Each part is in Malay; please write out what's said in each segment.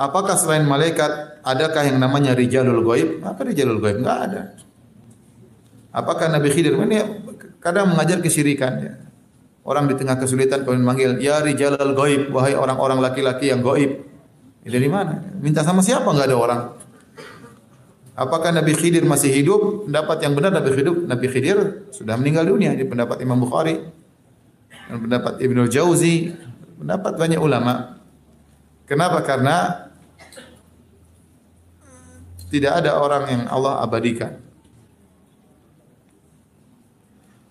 apakah selain malaikat adakah yang namanya rijalul ghaib? Apa rijalul ghaib? Enggak ada. Apakah Nabi Khidir ini kadang mengajar kesyirikan ya. Orang di tengah kesulitan kemudian manggil, "Ya rijalul ghaib, wahai orang-orang laki-laki yang gaib." Dari mana? Minta sama siapa? Enggak ada orang. Apakah Nabi Khidir masih hidup? Pendapat yang benar Nabi Khidir sudah meninggal dunia. Di pendapat Imam Bukhari dan pendapat Ibnu Jauzi, pendapat banyak ulama. Kenapa? Karena tidak ada orang yang Allah abadikan.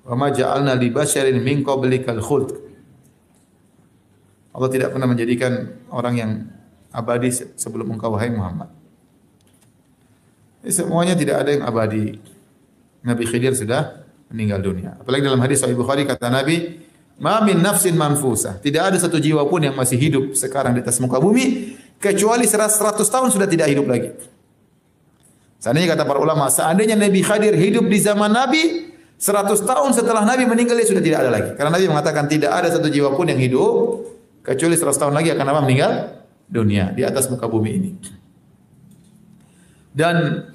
Wa ma ja'alna li basyarin min qablikal khuld. Allah tidak pernah menjadikan orang yang abadi sebelum engkau wahai Muhammad. Semuanya tidak ada yang abadi. Nabi Khidir sudah meninggal dunia. Apalagi dalam hadis Sahih Bukhari kata Nabi, "Ma min nafsin manfusah." Tidak ada satu jiwa pun yang masih hidup sekarang di atas muka bumi kecuali 100 tahun sudah tidak hidup lagi. Seandainya kata para ulama, seandainya Nabi Khidir hidup di zaman Nabi, 100 tahun setelah Nabi meninggal dia sudah tidak ada lagi. Karena Nabi mengatakan tidak ada satu jiwa pun yang hidup kecuali 100 tahun lagi akan apa? Meninggal dunia di atas muka bumi ini. Dan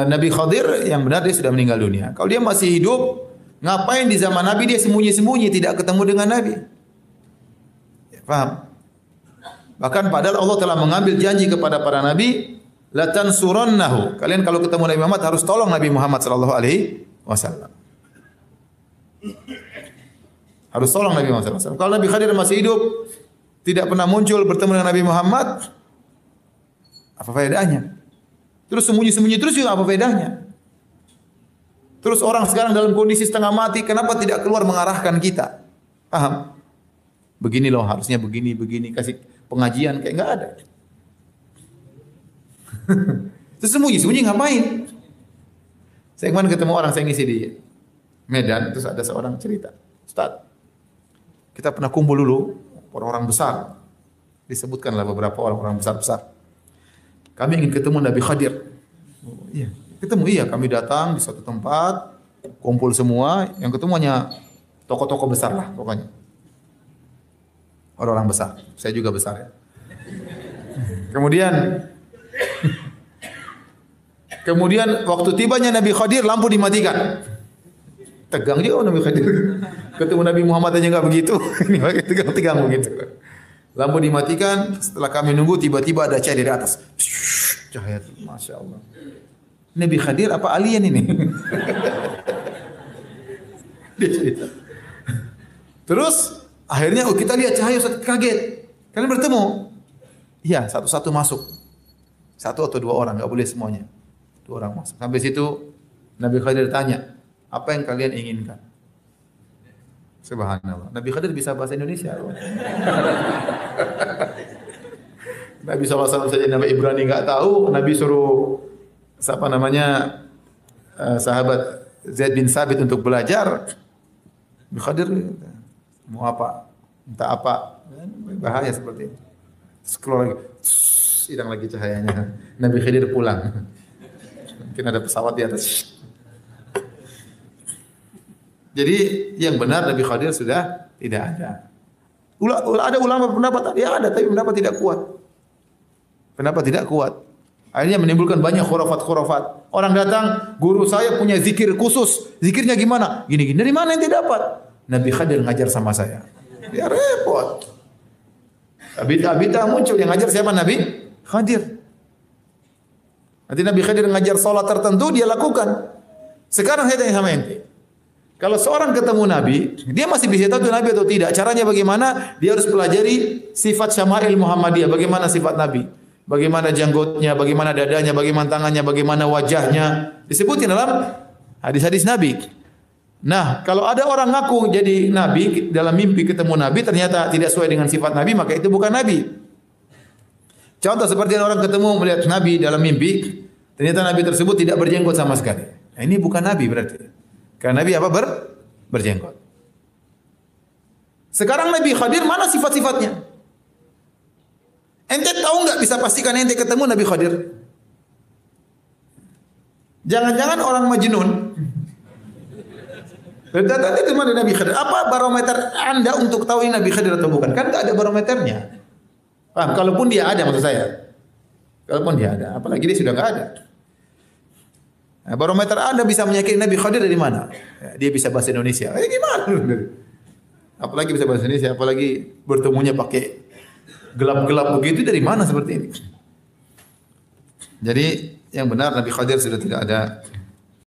Nabi Khidir yang benar dia sudah meninggal dunia. Kalau dia masih hidup, ngapain di zaman Nabi dia sembunyi-sembunyi tidak ketemu dengan Nabi? Ya, paham? Bahkan padahal Allah telah mengambil janji kepada para nabi, la tansurannahu. Kalian kalau ketemu Nabi Muhammad harus tolong Nabi Muhammad sallallahu alaihi wasallam. Harus tolong Nabi Muhammad sallallahu alaihi wasallam. Kalau Nabi Khidir masih hidup, tidak pernah muncul bertemu dengan Nabi Muhammad, apa faedahnya? Terus sembunyi-sembunyi terus juga apa faedahnya? Terus orang sekarang dalam kondisi setengah mati, kenapa tidak keluar mengarahkan kita? Paham? Begini loh, harusnya begini, kasih pengajian kayak enggak ada. Terus sembunyi ngapain? Saya kemarin ketemu orang, saya ngisi di Medan, terus ada seorang cerita, "Ustaz, kita pernah kumpul dulu, orang-orang besar." Disebutkanlah beberapa orang-orang besar-besar. Kami ingin ketemu Nabi Khidir. Oh, iya, ketemu iya. Kami datang di suatu tempat, kumpul semua. Yang ketemu hanya tokoh-tokoh besar lah pokoknya. Orang-orang besar. Saya juga besar ya. Kemudian waktu tibanya Nabi Khidir, lampu dimatikan. Tegang dia Nabi Khidir. Ketemu Nabi Muhammad aja enggak begitu. Ini tegang begitu. Lampu dimatikan, setelah kami nunggu tiba-tiba ada cahaya dari atas. Cahaya, Masya Allah. Nabi Khidir apa alien ini? Dia cerita. Terus akhirnya kita lihat cahaya, kaget. Kalian bertemu? Iya, satu-satu masuk. Satu atau dua orang, enggak boleh semuanya. Dua orang masuk. Sampai situ Nabi Khidir tanya, "Apa yang kalian inginkan?" Subhanallah. Nabi Khidir bisa bahasa Indonesia. Nabi SAW saja nama Ibrani enggak tahu, Nabi suruh siapa namanya sahabat Zaid bin Sabit untuk belajar. Nabi Khidir mau apa? Minta apa? Bahaya seperti itu. Scroll lagi. Hilang lagi cahayanya. Nabi Khidir pulang. Mungkin ada pesawat di atas. Jadi yang benar Nabi Khidir sudah tidak ada. Ada ulama pendapat ya ada, tapi pendapat tidak kuat. Pendapat tidak kuat. Akhirnya menimbulkan banyak khurafat-khurafat. Orang datang, guru saya punya zikir khusus. Zikirnya gimana? Gini-gini. Dari mana yang tidak dapat? Nabi Khidir ngajar sama saya. Ya repot. Bid'ah muncul yang ngajar siapa? Nabi Khidir. Nanti Nabi Khidir ngajar salat tertentu dia lakukan. Sekarang saya tanya sama ente. Kalau seorang ketemu Nabi, dia masih bisa tahu itu Nabi atau tidak. Caranya bagaimana? Dia harus pelajari sifat syama'il Muhammadiyah. Bagaimana sifat Nabi? Bagaimana janggutnya, bagaimana dadanya, bagaimana tangannya, bagaimana wajahnya. Disebutin dalam hadis-hadis Nabi. Nah, kalau ada orang ngaku jadi Nabi, dalam mimpi ketemu Nabi, ternyata tidak sesuai dengan sifat Nabi, maka itu bukan Nabi. Contoh seperti orang ketemu melihat Nabi dalam mimpi, ternyata Nabi tersebut tidak berjenggot sama sekali. Nah, ini bukan Nabi berarti. Karena Nabi apa? Berjenggot. Sekarang Nabi Khidir mana sifat-sifatnya? Ente tahu nggak bisa pastikan ente ketemu Nabi Khidir? Jangan-jangan orang majnun. Datang itu mana Nabi Khidir? Apa barometer Anda untuk tahu ini Nabi Khidir atau bukan? Kan nggak ada barometernya. Paham? Kalaupun dia ada maksud saya. Kalaupun dia ada, apalagi dia sudah nggak ada. Nah, barometer Anda bisa meyakini Nabi Khadir dari mana? Ya, dia bisa bahasa Indonesia. Gimana? Apalagi bisa bahasa Indonesia, apalagi bertemunya pakai gelap-gelap begitu, dari mana seperti ini? Jadi yang benar Nabi Khadir sudah tidak ada